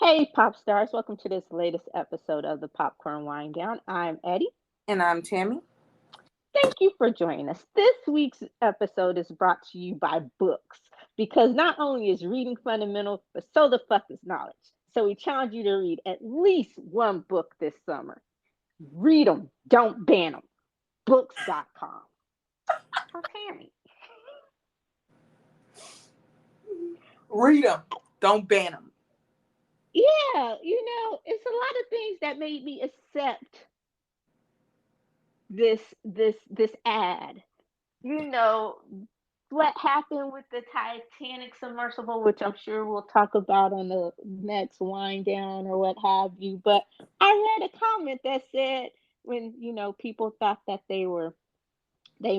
Hey, pop stars, welcome to this latest episode of the Popcorn Wind Down. I'm Eddie. And I'm Tammy. Thank you for joining us. This week's episode is brought to you by books because not only is reading fundamental, but so the fuck is knowledge. So we challenge you to read at least one book this summer. Read them, don't ban them. Books.com. For Tammy. Read them. Don't ban them. Yeah, it's a lot of things that made me accept this ad. You know, what happened with the Titanic submersible, which I'm sure we'll talk about on the next wind down or what have you. But I read a comment that said when, people thought that they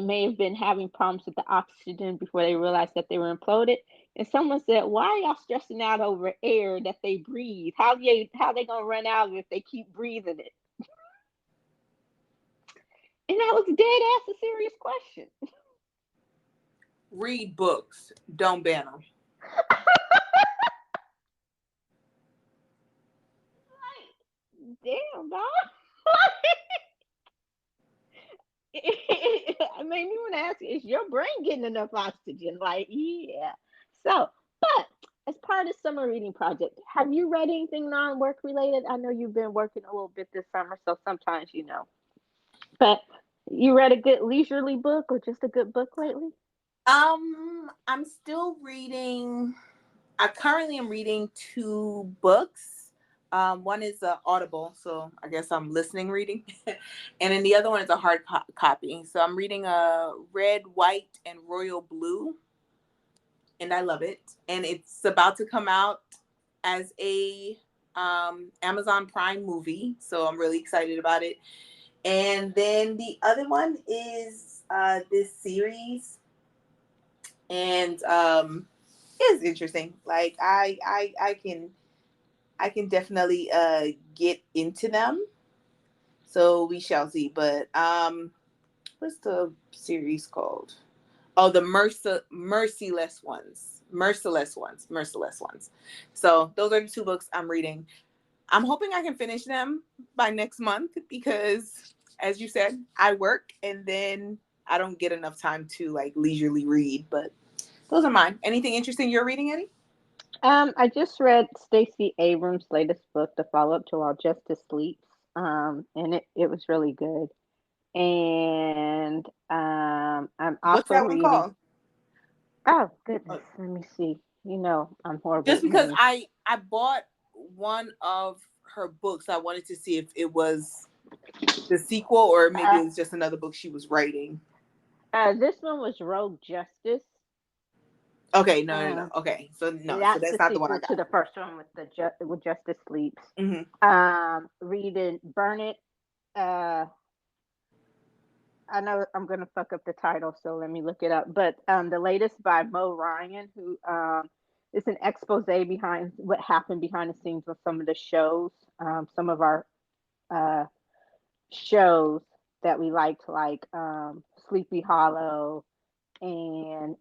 may have been having problems with the oxygen before they realized that they were imploded. And someone said, why are y'all stressing out over air that they breathe? How they gonna run out of it if they keep breathing it? And that was dead ass a serious question. Read books. Don't ban them. Like, damn, dog. It made me want to ask, is your brain getting enough oxygen? Like, yeah. So, but as part of the summer reading project, have you read anything non-work related? I know you've been working a little bit this summer, so sometimes you know. But you read a good leisurely book or just a good book lately? I'm still reading. I currently am reading two books. One is Audible, so I guess I'm listening reading, and then the other one is a hard copy. So I'm reading Red, White, and Royal Blue, and I love it. And it's about to come out as a Amazon Prime movie, so I'm really excited about it. And then the other one is this series, and it's interesting. Like I can definitely get into them. So we shall see. But what's the series called? Oh, the Merciless Ones. Merciless Ones. So those are the two books I'm reading. I'm hoping I can finish them by next month because, as you said, I work and then I don't get enough time to like leisurely read. But those are mine. Anything interesting you're reading, Eddie? I just read Stacey Abrams' latest book, the follow-up to While Justice Sleeps. And it was really good. And I'm What's also that one reading. called? Oh goodness, Uh, let me see. I'm horrible Just with because names. I bought one of her books, I wanted to see if it was the sequel or maybe Uh, it was just another book she was writing. this one was Rogue Justice. Okay, no. Uh, Okay, so no, so that's that's the not the one I sequel to got. the first one with with Justice Sleeps. Hmm. Reading Burn It. Uh, I know I'm gonna fuck up the title, so let me look it up. But the latest by Mo Ryan, who is an expose behind what happened behind the scenes with some of the shows, some of our uh, shows that we liked, like Sleepy Hollow and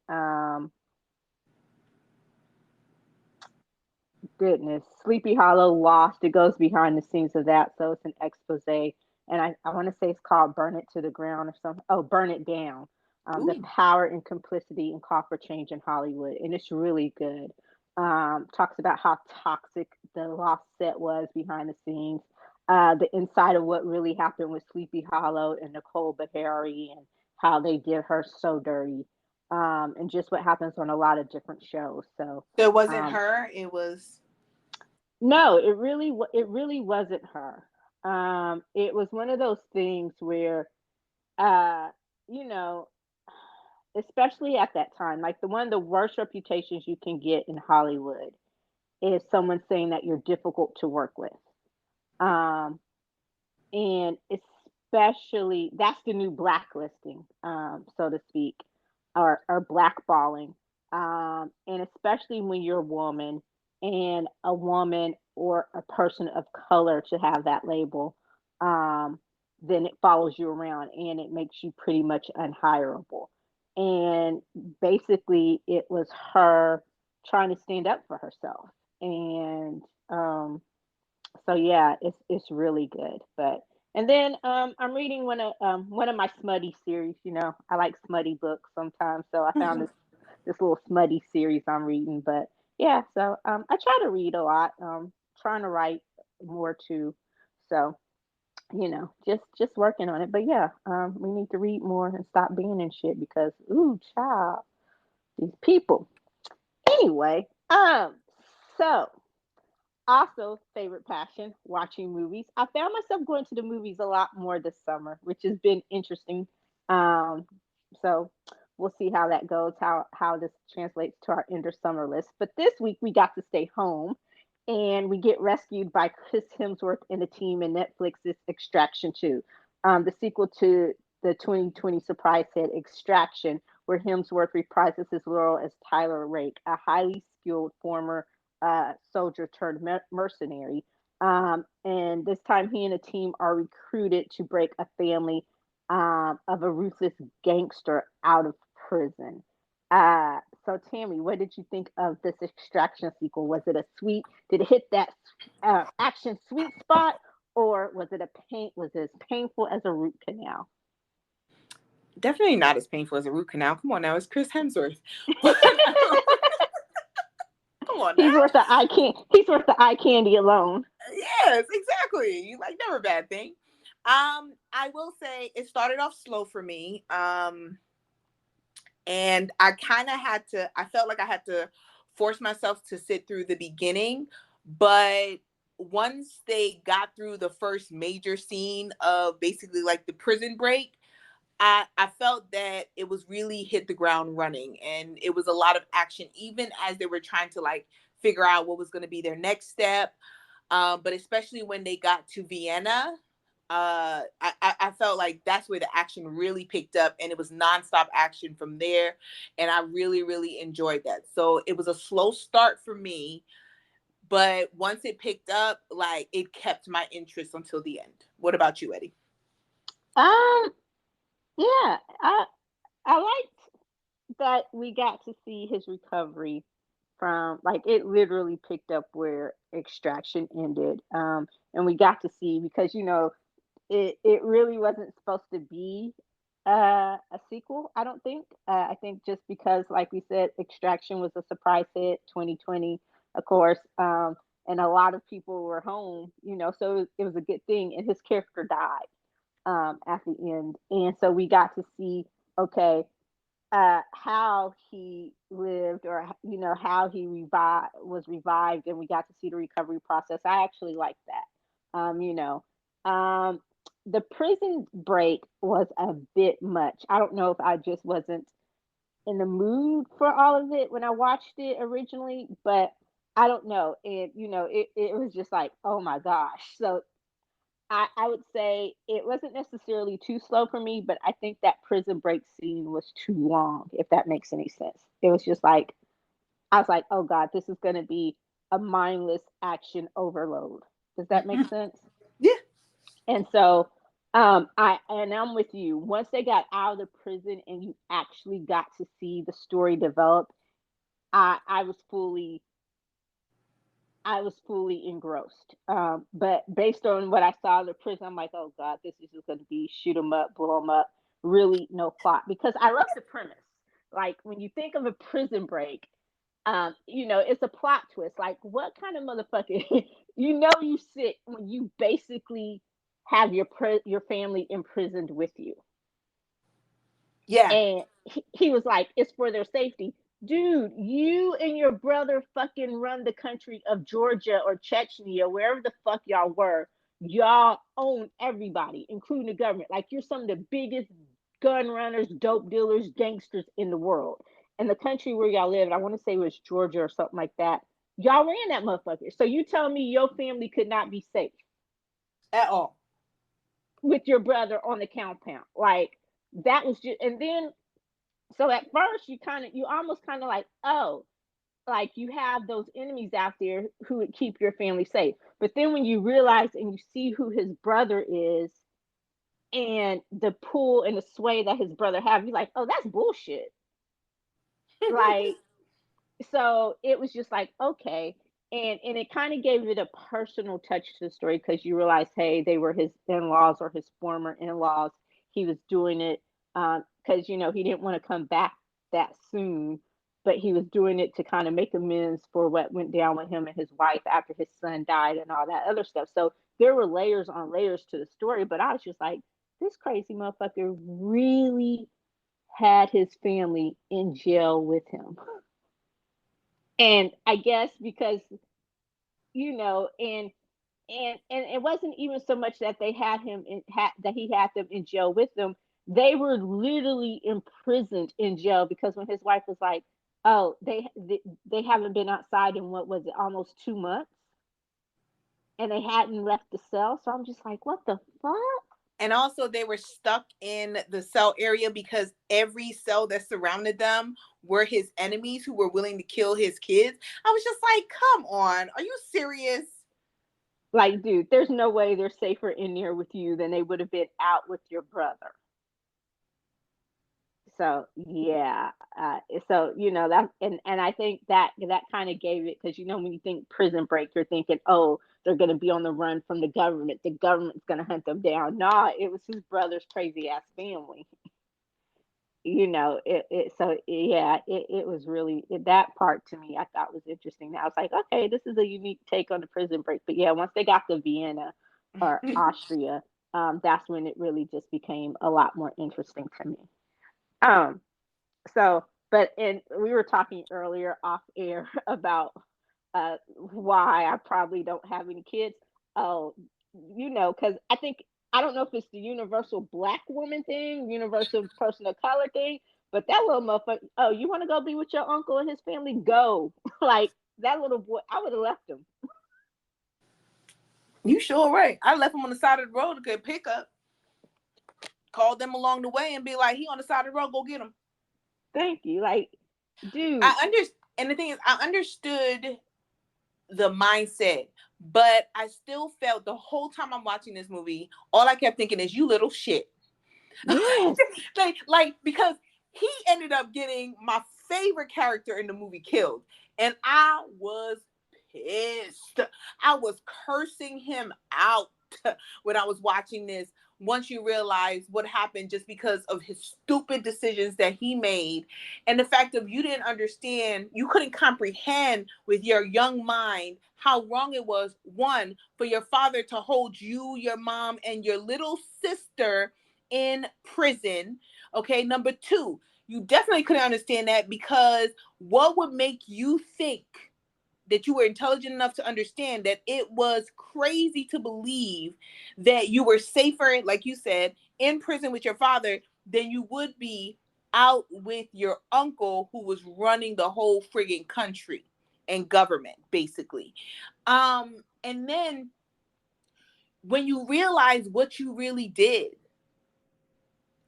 goodness, Sleepy Hollow, Lost. It goes behind the scenes of that, so it's an expose. And I want to say it's called Burn It to the Ground or something. Oh, Burn It Down. The Ooh. power and complicity and call for change in Hollywood. And it's really good. Talks about how toxic the Lost set was behind the scenes. The inside of what really happened with Sleepy Hollow and Nicole Beharie and how they did her so dirty. And just what happens on a lot of different shows. So So it wasn't um, her. It was. no, it really wasn't her. It was one of those things where, uh, you know, especially at that time, like the one of the worst reputations you can get in Hollywood is someone saying that you're difficult to work with. Um, and especially that's the new blacklisting, so to speak, or blackballing, and especially when you're a woman and a woman or a person of color to have that label, um, then it follows you around and it makes you pretty much unhireable. And basically, it was her trying to stand up for herself, and Um, so yeah, it's really good. But and then I'm reading one of my smutty series. You know, I like smutty books sometimes, so I found this little smutty series I'm reading. But yeah, so I try to read a lot. Trying to write more too. So just working on it. But yeah, we need to read more and stop being in shit because ooh, child, these people. Anyway, so also favorite passion, watching movies. I found myself going to the movies a lot more this summer, which has been interesting. Um, so we'll see how that goes, how this translates to our end of summer list. But this week we got to stay home and we get rescued by Chris Hemsworth and the team in Netflix's Extraction 2, the sequel to the 2020 surprise hit Extraction, where Hemsworth reprises his role as Tyler Rake, a highly skilled former soldier turned mercenary. And this time, he and a team are recruited to break a family of a ruthless gangster out of prison. So, Tammy, what did you think of this Extraction sequel? Was it a sweet? Did it hit that action sweet spot, or was it a pain? Was it as painful as a root canal? Definitely not as painful as a root canal. Come on now, it's Chris Hemsworth. But, come on now. He's worth the eye candy alone. Yes, exactly. Like never a bad thing. I will say it started off slow for me. And I kind of had to, I felt like I had to force myself to sit through the beginning. But once they got through the first major scene of basically like the prison break, I felt that it was really hit the ground running and it was a lot of action, even as they were trying to like figure out what was going to be their next step. But especially when they got to Vienna, I felt like that's where the action really picked up and it was nonstop action from there. And I really, really enjoyed that. So it was a slow start for me, but once it picked up, like it kept my interest until the end. What about you, Eddie? Um, yeah, I liked that we got to see his recovery from like it literally picked up where Extraction ended. And we got to see because it really wasn't supposed to be a sequel. I don't think. I think just because, like we said, Extraction was a surprise hit, 2020, of course. And a lot of people were home, so it was a good thing. And his character died at the end, and so we got to see, okay, how he lived, or how he revived, and we got to see the recovery process. I actually like that. Um, the prison break was a bit much. I don't know if I just wasn't in the mood for all of it when I watched it originally, but I don't know. And it was just like, oh my gosh. So I would say it wasn't necessarily too slow for me, but I think that prison break scene was too long, if that makes any sense. It was just like, I was like, oh God, this is going to be a mindless action overload. Does that make sense? Yeah. And so, I'm with you. Once they got out of the prison and you actually got to see the story develop, I was fully engrossed. But based on what I saw in the prison, I'm like, oh God, this is just going to be shoot 'em up, blow 'em up. Really, no plot. Because I love the premise. Like when you think of a prison break, it's a plot twist. Like what kind of motherfucker, you sit when you basically have your family imprisoned with you, Yeah. and he was like, it's for their safety. Dude, you and your brother fucking run the country of Georgia or Chechnya, wherever the fuck y'all were. Y'all own everybody, including the government. Like you're some of the biggest gun runners, dope dealers, gangsters in the world. And the country where y'all lived, I want to say it was Georgia or something like that. Y'all ran that motherfucker. So you tell me your family could not be safe At all. with your brother on the compound. Like that was just, and then so at first you almost kind of like, oh, like you have those enemies out there who would keep your family safe. But then when you realize and you see who his brother is and the pull and the sway that his brother have, you're like, oh, that's bullshit. Like, so it was just like, okay. and it kind of gave it a personal touch to the story because you realize, hey, they were his in-laws or his former in-laws. He was doing it because he didn't want to come back that soon, but he was doing it to kind of make amends for what went down with him and his wife after his son died and all that other stuff. So there were layers on layers to the story, but I was just like, this crazy motherfucker really had his family in jail with him. And I guess because and it wasn't even so much that they had that he had them in jail with them. They were literally imprisoned in jail because when his wife was like, "Oh, they haven't been outside in what was it, almost 2 months, and they hadn't left the cell." So I'm just like, "What the fuck?" And also they were stuck in the cell area because every cell that surrounded them were his enemies who were willing to kill his kids. I was just like, come on, are you serious? Like, dude, there's no way they're safer in there with you than they would have been out with your brother. So yeah, so that, and I think that kind of gave it, because when you think Prison Break, you're thinking, oh, they're going to be on the run from the government. The government's going to hunt them down. Nah, it was his brother's crazy ass family. So yeah, it was really, that part to me I thought was interesting. I was like, okay, this is a unique take on the Prison Break. But yeah, once they got to Vienna or Austria, that's when it really just became a lot more interesting to me. Um, so, but and we were talking earlier off air about why I probably don't have any kids. Oh, because I don't know if it's the universal black woman thing, universal person of color thing, but that little motherfucker. Oh, you want to go be with your uncle and his family? Go. Like that little boy, I would have left him. You sure right. I left him on the side of the road to get pick up. Called them along the way and be like, he on the side of the road, go get him. Thank you. Like, dude. I understand. And the thing is, I understood the mindset, but I still felt the whole time I'm watching this movie, all I kept thinking is, you little shit. Yes. like because he ended up getting my favorite character in the movie killed, and I was pissed. I was cursing him out when I was watching this. Once you realize what happened just because of his stupid decisions that he made, and the fact of you didn't understand, you couldn't comprehend with your young mind how wrong it was, one, for your father to hold you, your mom, and your little sister in prison. Okay, number two, you definitely couldn't understand that because what would make you think that you were intelligent enough to understand that it was crazy to believe that you were safer, like you said, in prison with your father than you would be out with your uncle who was running the whole friggin' country and government, basically. And then when you realize what you really did,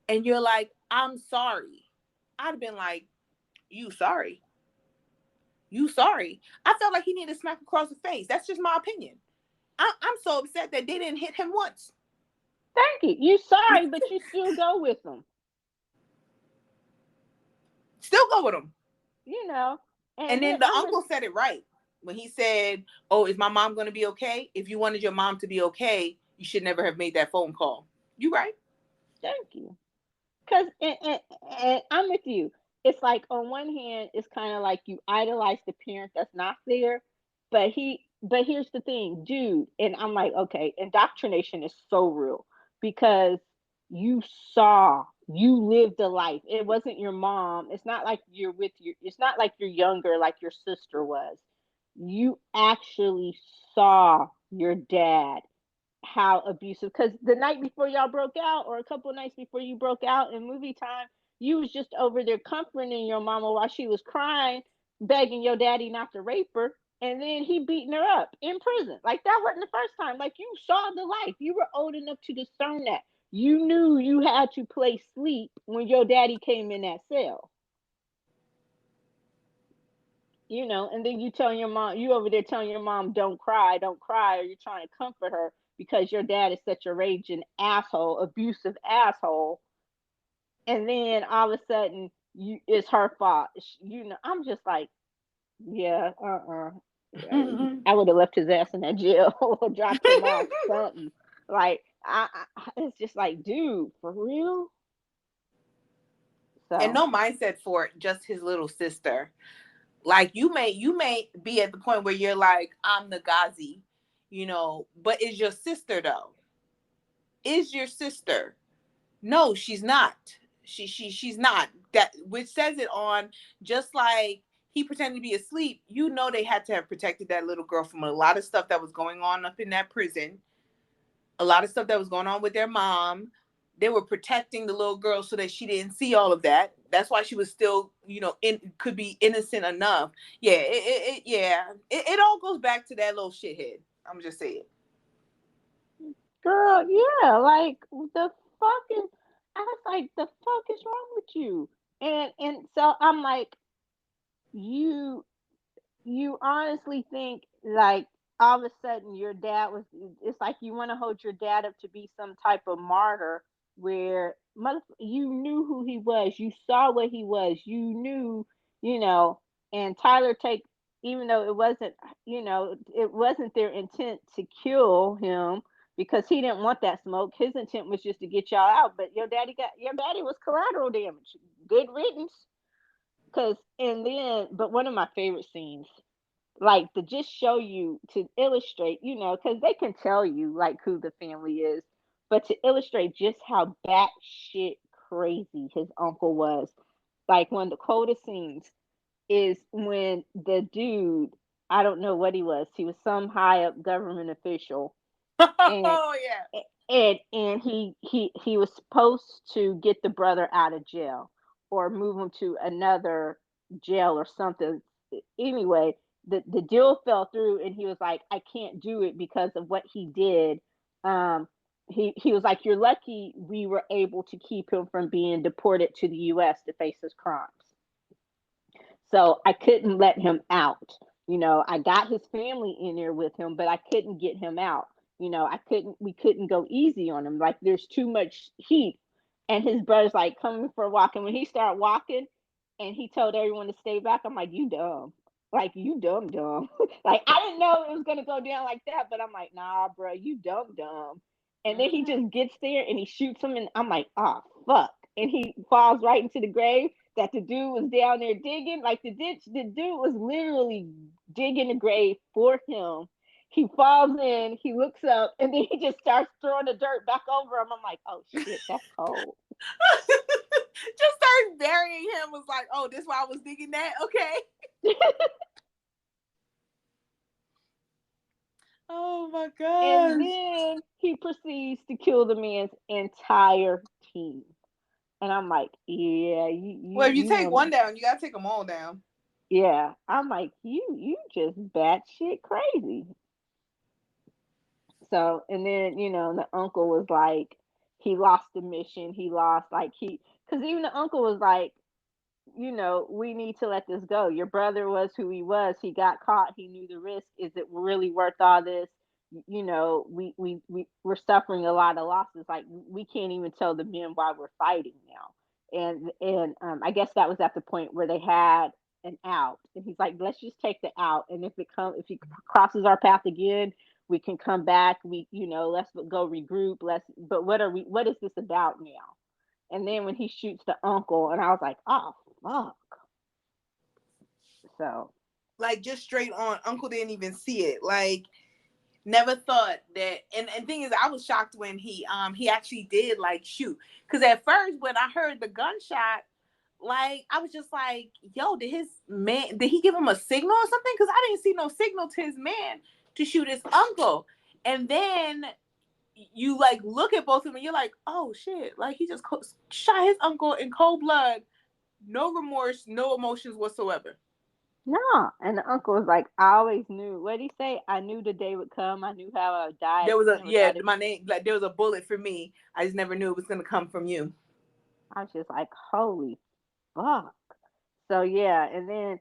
and you're like, I'm sorry, I'd have been like, you sorry? You sorry? I felt like he needed a smack across the face. That's just my opinion. I'm so upset that they didn't hit him once. Thank you. You sorry, but you still go with them. Still go with him. You know. And And then then the uncle said it right when he said, oh, is my mom going to be okay? If you wanted your mom to be okay, you should never have made that phone call. You right. thank you. Because and I'm with you. It's like on one hand, it's kind of like you idolize the parent that's not there, but here's the thing, dude. And I'm like, okay, indoctrination is so real because you you lived a life. It wasn't your mom. It's not like you're with your. It's not like you're younger, like your sister was. You actually saw your dad how abusive, because the night before y'all broke out or a couple of nights before you broke out in movie time, you was just over there comforting your mama while she was crying, begging your daddy not to rape her, and then he beating her up in prison. Like that wasn't the first time. Like you saw the life, you were old enough to discern that. You knew you had to play sleep when your daddy came in that cell. And then you over there telling your mom, don't cry, don't cry, or you're trying to comfort her because your dad is such a raging asshole, abusive asshole. And then all of a sudden, it's her fault. I'm just like, yeah, I would have left his ass in that jail or dropped him off something. Like it's just like, dude, for real. And So no mindset for it, just his little sister. Like you may be at the point where you're like, I'm the Ghazi, but is your sister though? Is your sister? No, she's not. She's not. That which says it on, just like he pretended to be asleep. They had to have protected that little girl from a lot of stuff that was going on up in that prison. A lot of stuff that was going on with their mom. They were protecting the little girl so that she didn't see all of that. That's why she was still, could be innocent enough. Yeah, it all goes back to that little shithead. I'm just saying. girl, yeah, like the fucking I was like, the fuck is wrong with you? And so I'm like, you you honestly think like all of a sudden your dad was it's like you want to hold your dad up to be some type of martyr where you knew who he was, you saw what he was, you knew, you know, and Tyler take even though it wasn't, it wasn't their intent to kill him because he didn't want that smoke. His intent was just to get y'all out, but your daddy was collateral damage. Good riddance. Cause and then, but one of my favorite scenes, like to just show you to illustrate, because they can tell you like who the family is, but to illustrate just how batshit crazy his uncle was. Like one of the coldest scenes is when the dude, I don't know what he was some high up government official, and Oh yeah. and he was supposed to get the brother out of jail or move him to another jail or something. Anyway, the deal fell through, and he was like, I can't do it because of what he did. um he was like, you're lucky we were able to keep him from being deported to the US to face his crimes, so I couldn't let him out. I got his family in there with him, but I couldn't get him out. We couldn't go easy on him. Like there's too much heat. And his brother's like coming for a walk. And when he started walking and he told everyone to stay back, I'm like, you dumb. Like you dumb. Like I didn't know it was gonna go down like that, but I'm like, nah, bro, you dumb. And then he just gets there and he shoots him, and I'm like, oh fuck. And he falls right into the grave that the dude was down there digging. Like the dude was literally digging the grave for him. He falls in, he looks up, and then he just starts throwing the dirt back over him. I'm like, oh shit, that's cold. Just started burying him. Was like, oh, this why I was digging that. Okay. Oh my And gosh. then he proceeds to kill the man's entire team. And I'm like, yeah, Well, if you you take want, one down, you gotta take them all down. yeah. I'm like, you just batshit crazy. So, and then, the uncle was like, he lost the mission. He lost, like, because even the uncle was like, we need to let this go. Your brother was who he was. He got caught. He knew the risk. Is it really worth all this? We're suffering a lot of losses. Like, we can't even tell the men why we're fighting now. And I guess that was at the point where they had an out. And he's like, let's just take the out. And if he crosses our path again, we can come back. Let's go regroup. But what is this about now? And then when he shoots the uncle, and I was like, oh fuck. So Like just straight on. Uncle didn't even see it. Like never thought that. And thing is, I was shocked when he actually did like shoot. Because at first when I heard the gunshot, like I was just like, yo, did he give him a signal or something? Because I didn't see no signal to his man to shoot his uncle. And then you like look at both of them and you're like, oh shit, like he just shot his uncle in cold blood, no remorse, no emotions whatsoever. no. And the uncle was like, I always knew. What did he say? I knew the day would come. I knew how I would die. There was a Never yeah, thought it. my name, like there was a bullet for me. I just never knew it was gonna come from you. I was just like, holy fuck. So yeah, and then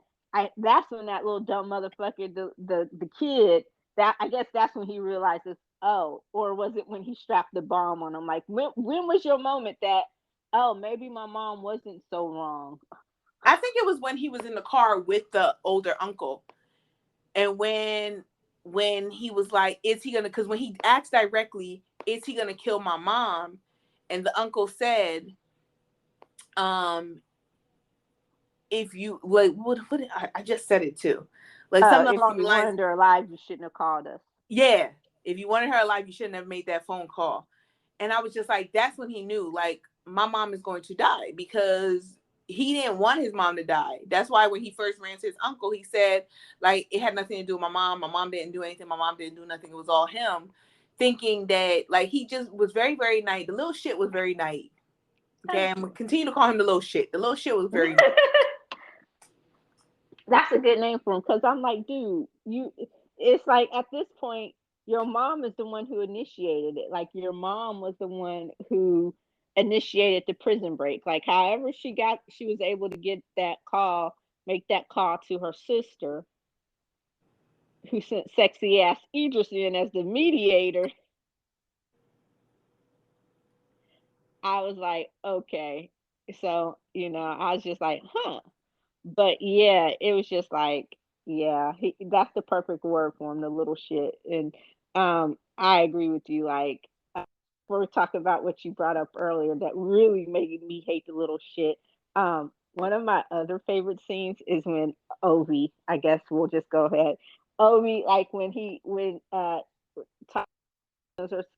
that's when that little dumb motherfucker, the kid, that I guess that's when he realizes, oh, or was it when he strapped the bomb on him? Like when was your moment that, oh, maybe my mom wasn't so wrong? I think it was when he was in the car with the older uncle. And when he was like, is he gonna, because when he asked directly, is he gonna kill my mom? And the uncle said, if you like, what I just said it too, like something If along the you lines, wanted her alive, you shouldn't have called us. yeah, if you wanted her alive, you shouldn't have made that phone call. And I was just like, that's when he knew, like, my mom is going to die, because he didn't want his mom to die. That's why when he first ran to his uncle, he said, like, it had nothing to do with my mom. My mom didn't do anything. My mom didn't do nothing. It was all him. Thinking that, like, he just was very, very naive. The little shit was very naive. Okay, I'm gonna continue to call him the little shit. The little shit was very naive. That's a good name for him, because I'm like, dude, you. It's like at this point, your mom is the one who initiated it. Like your mom was the one who initiated the prison break. Like however she was able to get that call, make that call to her sister, who sent sexy ass Idris in as the mediator. I was like, okay. So, I was just like, huh. But yeah, it was just like, yeah, that's the perfect word for him, the little shit. And I agree with you. Like, we're talking about what you brought up earlier that really made me hate the little shit. One of my other favorite scenes is when Ovi, I guess we'll just go ahead. Ovi, like when Tyler's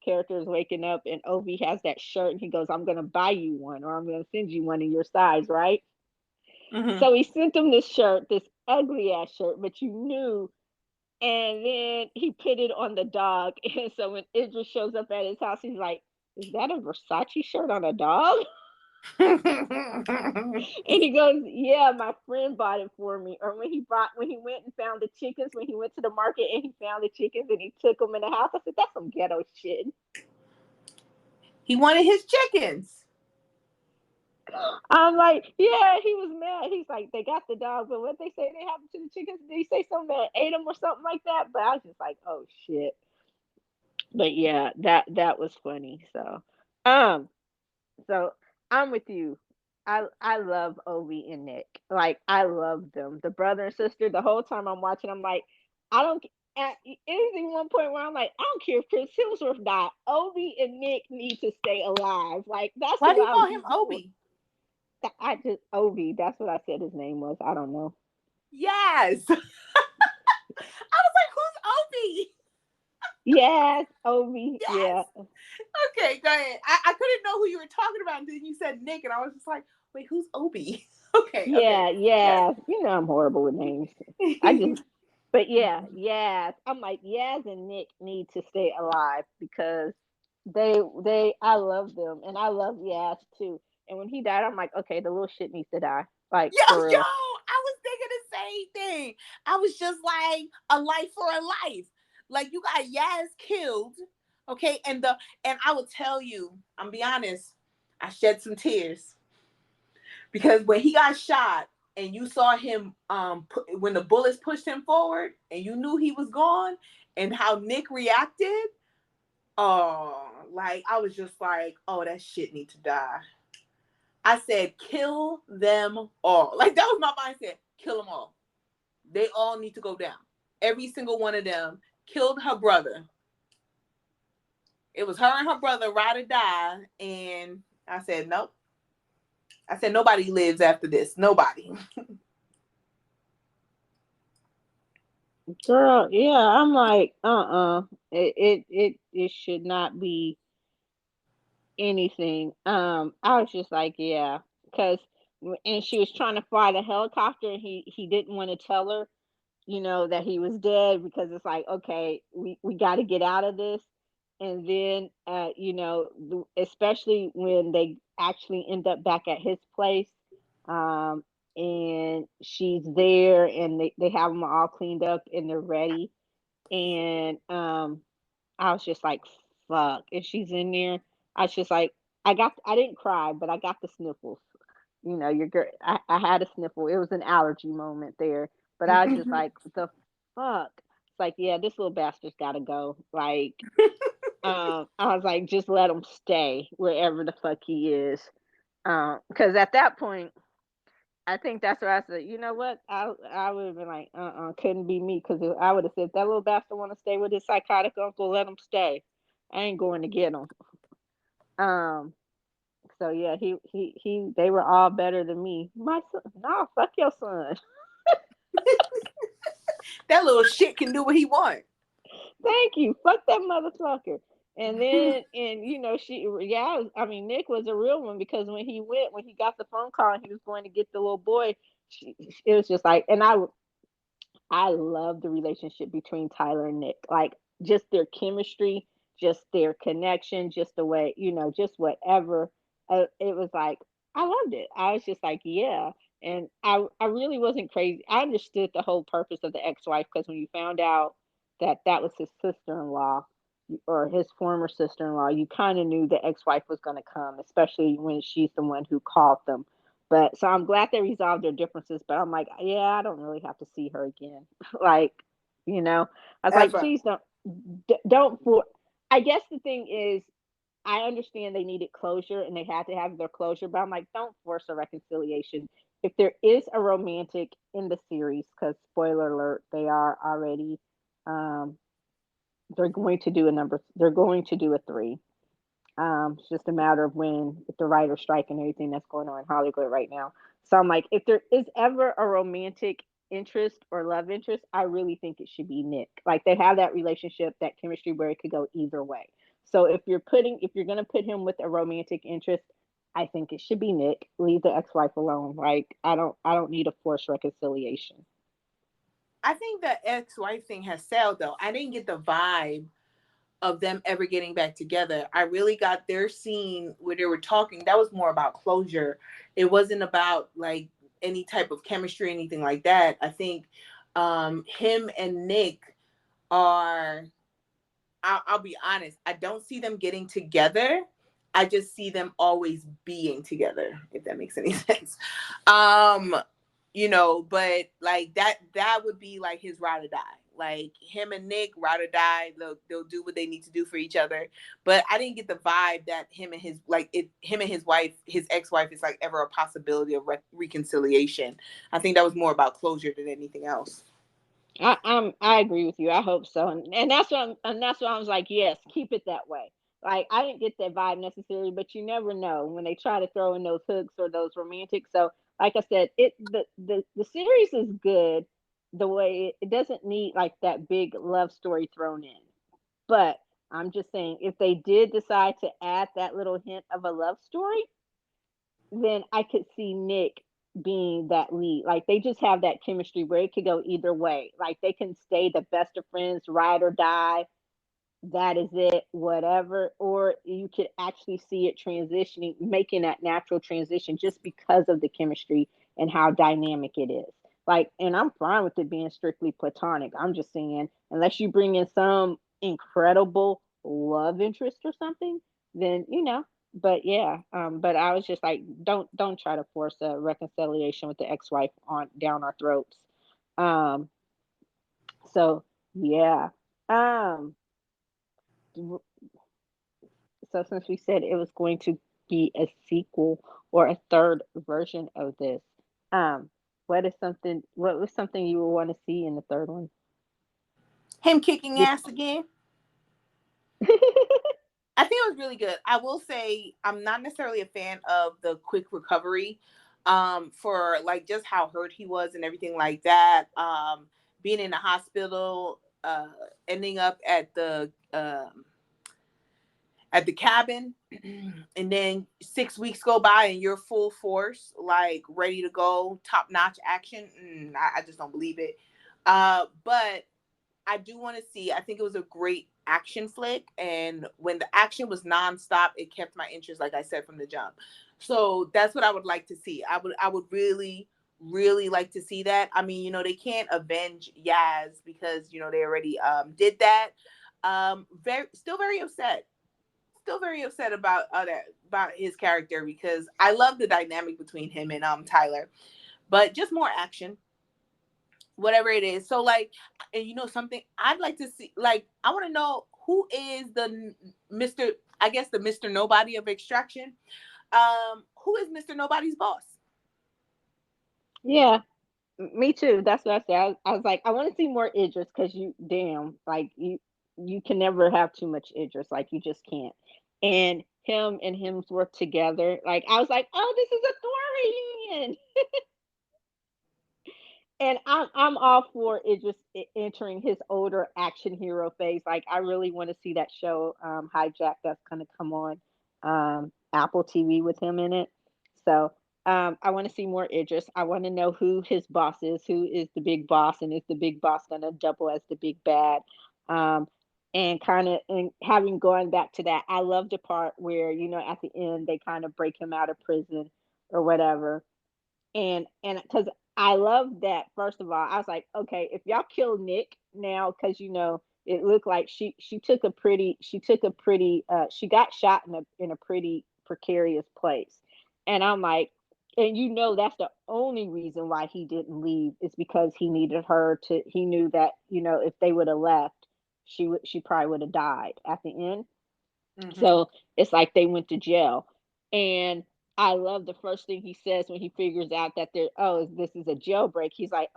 character is waking up and Ovi has that shirt and he goes, I'm gonna buy you one or I'm gonna send you one in your size, right? Mm-hmm. So he sent him this shirt, this ugly ass shirt, but you knew. And then he put it on the dog. And so when Idris shows up at his house, he's like, is that a Versace shirt on a dog? And he goes, yeah, my friend bought it for me. Or when he went and found the chickens, when he went to the market and he found the chickens and he took them in the house, I said, that's some ghetto shit. He wanted his chickens. I'm like, yeah, he was mad. He's like, they got the dog, but what they say they happened to the chickens? Did he say something that ate them or something like that? But I was just like, oh shit. But yeah, that was funny. Um, so I'm with you. I love Obi and Nick. Like I love them, the brother and sister. The whole time I'm watching, I'm like, I don't. At anything one point where I'm like, I don't care if Chris Hemsworth died. Obi and Nick need to stay alive. Like that's Why what do you I was call him just doing. Obi? I just Obi. That's what I said his name was. I don't know. Yes. I was like, who's Obi? Yes, Obi. Yes. Yeah, Okay, go ahead. I couldn't know who you were talking about until you said Nick, and I was just like, wait, who's Obi? Okay, okay. yeah, Yes. yeah. I'm horrible with names. I just, but yeah, yes. I'm like, Yaz and Nick need to stay alive because I love them and I love Yaz too. And when he died, I'm like, okay, the little shit needs to die, like Yo, for yo, real. I was thinking the same thing. I was just like, a life for a life. Like you got Yaz killed, okay, and I will tell you, I'm be honest, I shed some tears because when he got shot and you saw him when the bullets pushed him forward and you knew he was gone and how Nick reacted, oh, like I was just like, oh, that shit need to die. I said, kill them all. Like that was my mindset. Kill them all. They all need to go down. Every single one of them killed her brother. It was her and her brother, ride or die. And I said, nope. I said, nobody lives after this. Nobody. Girl, yeah, I'm like, it should not be anything. I was just like, yeah, because and she was trying to fly the helicopter, and he didn't want to tell her, that he was dead because it's like, okay, we got to get out of this. And then, especially when they actually end up back at his place, um, and she's there, and they have them all cleaned up and they're ready, and I was just like, fuck. And she's in there. I was just like, I didn't cry, but I got the sniffles. Your girl, I had a sniffle. It was an allergy moment there. But I was just like, the fuck. It's like, yeah, this little bastard's got to go. Like, I was like, just let him stay wherever the fuck he is. Because at that point, I think that's where I said, you know what? I would have been like, couldn't be me because I would have said that little bastard want to stay with his psychotic uncle, let him stay. I ain't going to get him. Um. So yeah, they were all better than me. My son, no, fuck your son. That little shit can do what he want. Thank you. Fuck that motherfucker. And then, and yeah, I mean, Nick was a real one because when he got the phone call and he was going to get the little boy, it was just like, and I love the relationship between Tyler and Nick. Like just their chemistry, just their connection, just the way, just whatever. It was like I loved it. I was just like, yeah. And I really wasn't crazy. I understood the whole purpose of the ex-wife because when you found out that that was his sister-in-law or his former sister-in-law, you kind of knew the ex-wife was going to come, especially when she's the one who called them. But so I'm glad they resolved their differences. But I'm like, yeah, I don't really have to see her again. Like, I was like, Ever. please don't for. I guess the thing is, I understand they needed closure and they had to have their closure, but I'm like, don't force a reconciliation. If there is a romantic in the series, because spoiler alert, they are already, um, they're going to do a number. They're going to do a three. It's just a matter of when, with the writer strike and everything that's going on in Hollywood right now. So I'm like, if there is ever a romantic interest or love interest, I really think it should be Nick. Like they have that relationship, that chemistry where it could go either way. So if you're gonna put him with a romantic interest, I think it should be Nick. Leave the ex-wife alone. Like I don't need a forced reconciliation. I think the ex-wife thing has sailed though. I didn't get the vibe of them ever getting back together. I really got their scene where they were talking. That was more about closure. It wasn't about like any type of chemistry, anything like that. I think him and Nick are. I'll be honest. I don't see them getting together. I just see them always being together. If that makes any sense. Um, but like that would be like his ride or die. Like him and Nick, ride or die. They'll do what they need to do for each other. But I didn't get the vibe that him and his wife, his ex-wife, is like ever a possibility of reconciliation. I think that was more about closure than anything else. I agree with you. I hope so, and that's why I was like, yes, keep it that way. Like I didn't get that vibe necessarily, but you never know when they try to throw in those hooks or those romantic. So, like I said, the series is good the way it doesn't need like that big love story thrown in. But I'm just saying, if they did decide to add that little hint of a love story, then I could see Nick being that lead. Like they just have that chemistry where it could go either way. Like they can stay the best of friends, ride or die. That is it, whatever. Or you could actually see it transitioning, making that natural transition just because of the chemistry and how dynamic it is. Like, and I'm fine with it being strictly platonic. I'm just saying, unless you bring in some incredible love interest or something, then but yeah, but I was just like, don't try to force a reconciliation with the ex-wife on down our throats. Um, so yeah. Um, so since we said it was going to be a sequel or a third version of this, um, what was something you would want to see in the third one? Him kicking This ass again. I think it was really good. I will say I'm not necessarily a fan of the quick recovery for like just how hurt he was and everything like that. Being in the hospital, ending up at the cabin, and then 6 weeks go by and you're full force, like ready to go, top notch action. I just don't believe it. But I do want to see. I think it was a great action flick, and when the action was nonstop, it kept my interest, like I said from the jump. So that's what I would like to see. I would really, really like to see that. I mean, they can't avenge Yaz because they already did that. Very upset. Still very upset about that about his character because I love the dynamic between him and Tyler, but just more action whatever it is. So like, and something I'd like to see, like, I want to know who is the Mr. I guess the Mr. Nobody of Extraction. Who is Mr. Nobody's boss? Yeah, me too. That's what I said. I was like, I want to see more Idris because like you can never have too much Idris. Like you just can't. And him and Hemsworth together, like I was like, oh, this is a Thor reunion. And I'm all for Idris entering his older action hero phase. Like I really want to see that show, Hijack, that's gonna come on Apple TV with him in it. So I want to see more Idris. I want to know who his boss is, who is the big boss, and is the big boss gonna double as the big bad? Um, and kind of and having gone back to that, I love the part where at the end they kind of break him out of prison or whatever, and because I love that. First of all, I was like, okay, if y'all kill Nick now, because it looked like she got shot in a pretty precarious place, and I'm like, and that's the only reason why he didn't leave is because he needed her to. He knew that if they would have left, she probably would have died at the end. Mm-hmm. So it's like they went to jail. And I love the first thing he says when he figures out that this is a jailbreak. He's like,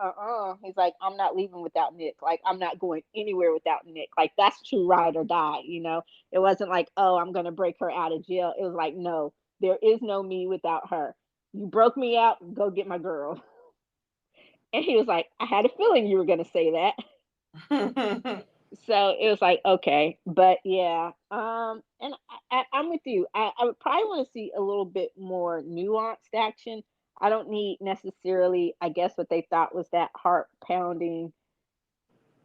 He's like, I'm not leaving without Nick. Like, I'm not going anywhere without Nick. Like, that's true ride or die. It wasn't like, oh, I'm going to break her out of jail. It was like, no, there is no me without her. You broke me out, go get my girl. And he was like, I had a feeling you were going to say that. So it was like okay, but yeah, and I'm with you. I would probably want to see a little bit more nuanced action. I don't need necessarily, I guess, what they thought was that heart pounding,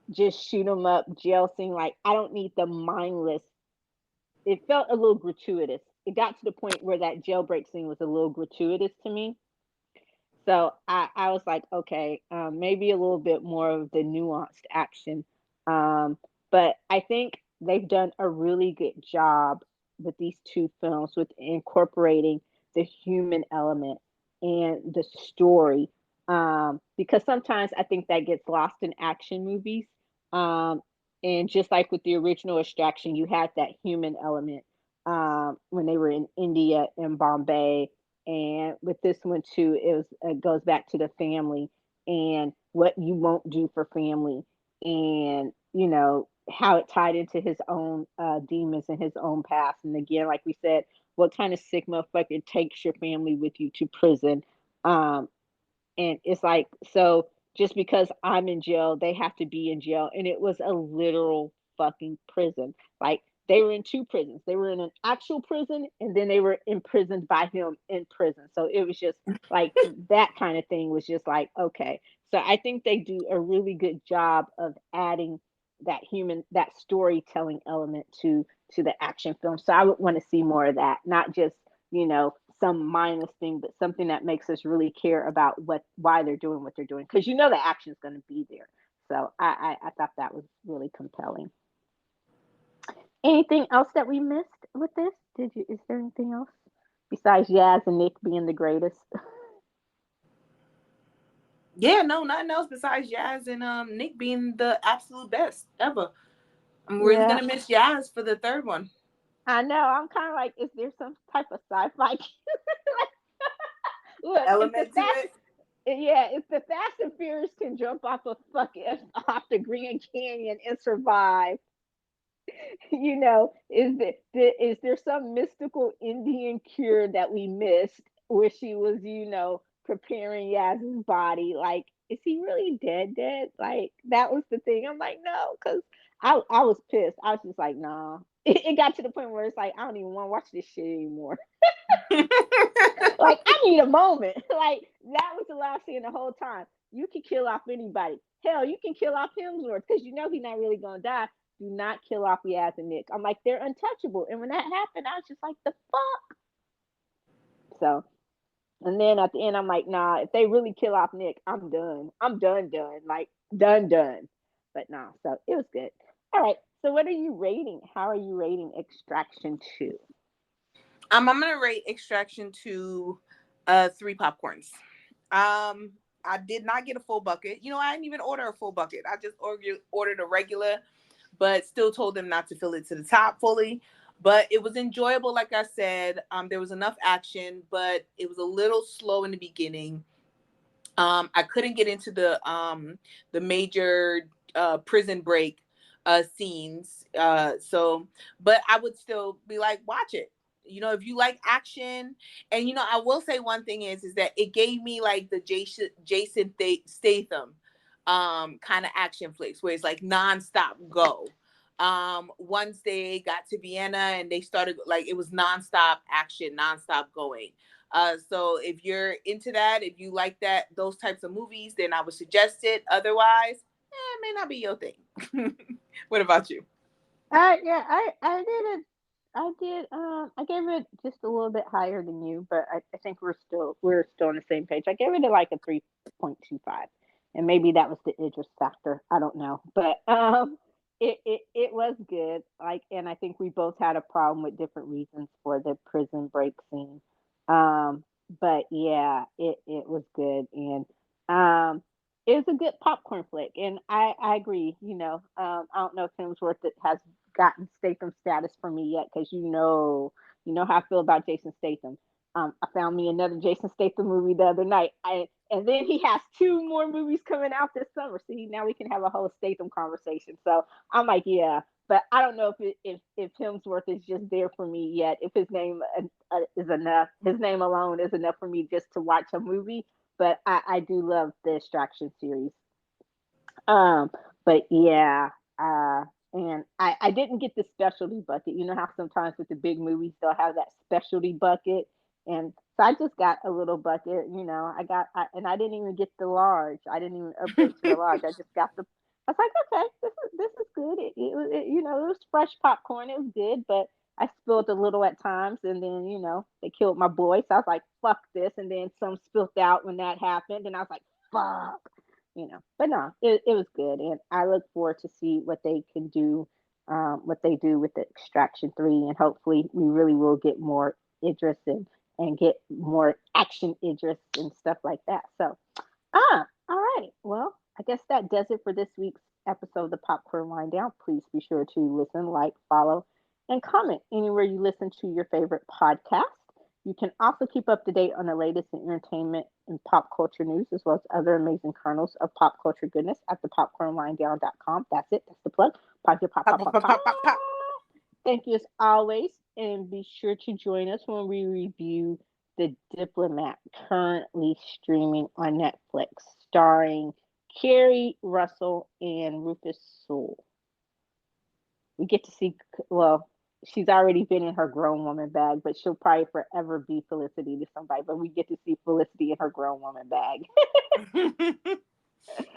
just shoot 'em up jail scene. Like I don't need the mindless. It felt a little gratuitous. It got to the point where that jailbreak scene was a little gratuitous to me. So I was like, okay, maybe a little bit more of the nuanced action. Um, but I think they've done a really good job with these two films with incorporating the human element and the story. Because sometimes I think that gets lost in action movies. Um, and just like with the original Extraction, you had that human element when they were in India and Bombay, and with this one too, it goes back to the family and what you won't do for family, and how it tied into his own demons and his own past. And again, like we said, what kind of sick motherfucker takes your family with you to prison? Um, and it's like, so just because I'm in jail, they have to be in jail. And it was a literal fucking prison. Like they were in two prisons. They were in an actual prison and then they were imprisoned by him in prison. So it was just like that kind of thing was just like, okay. So I think they do a really good job of adding that storytelling element to the action film. So I would want to see more of that, not just some mindless thing, but something that makes us really care about why they're doing what they're doing, because the action is going to be there. So I thought that was really compelling. Anything else that we missed with this? Is there anything else besides Yaz and Nick being the greatest? Yeah, no, nothing else besides Yaz and Nick being the absolute best ever. I'm really Yeah, gonna miss Yaz for the third one. I know. I'm kind of like, is there some type of sci-fi? Look, Element to it. if the Fast and Furious can jump off the Grand Canyon and survive, is there some mystical Indian cure that we missed where she was, preparing Yaz's body? Like, is he really dead? Like, that was the thing. I'm like, no, because I was pissed. I was just like, nah. It got to the point where it's like, I don't even want to watch this shit anymore. Like, I need a moment. Like, that was the last thing the whole time. You can kill off anybody. Hell, you can kill off Hemsworth because he's not really gonna die. Do not kill off Yaz and Nick. I'm like, they're untouchable. And when that happened, I was just like, the fuck. So, and then at the end, I'm like, nah. If they really kill off Nick, I'm done. I'm done. Like, done. But nah. So it was good. All right. So what are you rating? How are you rating Extraction 2? I'm gonna rate Extraction to 3 popcorns. I did not get a full bucket. I didn't even order a full bucket. I just ordered a regular, but still told them not to fill it to the top fully. But it was enjoyable, like I said. There was enough action, but it was a little slow in the beginning. I couldn't get into the major prison break scenes. So, but I would still be like, watch it. You know, if you like action, and you know, I will say one thing is that it gave me like the Jason Statham kind of action flicks where it's like nonstop go. Once they got to Vienna and they started like it was nonstop action, nonstop going. So if you're into that, if you like those types of movies, then I would suggest it. Otherwise, it may not be your thing. What about you? Yeah, I did it. I did. I gave it just a little bit higher than you, but I think we're still on the same page. I gave it like a 3.25, and maybe that was the Idris factor. I don't know, but it was good. Like, and I think we both had a problem with different reasons for the prison break scene. Um, but yeah, it was good, and um, it was a good popcorn flick, and I agree. I don't know if Hemsworth has gotten Statham status for me yet, because you know how I feel about Jason Statham. I found me another Jason Statham movie the other night. And then he has two more movies coming out this summer. See, now we can have a whole Statham conversation. So I'm like, yeah, but I don't know if Hemsworth is just there for me yet. If his name is enough, his name alone is enough for me just to watch a movie. But I do love the Extraction series. Um, but yeah, uh, and I didn't get the specialty bucket. You know how sometimes with the big movies they'll have that specialty bucket, and so I just got a little bucket. And I didn't even get the large. I didn't even upgrade to the large. I just got the. I was like, okay, this is good. It was fresh popcorn. It was good, but I spilled a little at times, and then they killed my boy. So I was like, fuck this, and then some spilled out when that happened, and I was like, fuck. But no, it was good, and I look forward to see what they can do, what they do with the Extraction 3, and hopefully we really will get more Idris, and get more action Idris and stuff like that. So, all right. Well, I guess that does it for this week's episode of the Popcorn Wind Down. Please be sure to listen, like, follow, and comment anywhere you listen to your favorite podcast. You can also keep up to date on the latest in entertainment and pop culture news, as well as other amazing kernels of pop culture goodness at thepopcornwinddown.com. That's it. That's the plug. Pop, pop, Pop, pop, pop, pop, pop, pop. pop, pop, pop. Thank you as always. And be sure to join us when we review The Diplomat, currently streaming on Netflix, starring Carrie Russell and Rufus Sewell. We get to see, well, she's already been in her grown woman bag, but she'll probably forever be Felicity to somebody. But we get to see Felicity in her grown woman bag.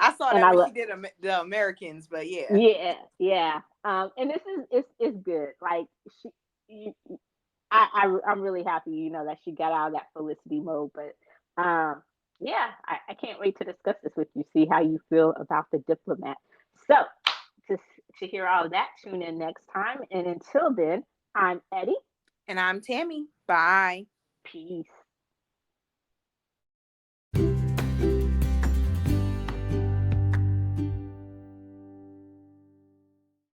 I saw And that I when love, she did the Americans, but yeah. yeah, yeah. And this is it's good. Like she, you, I'm really happy, that she got out of that Felicity mode. But yeah, I can't wait to discuss this with you. See how you feel about The Diplomat. So to to hear all of that, tune in next time. And until then, I'm Eddie. And I'm Tammy. Bye. Peace.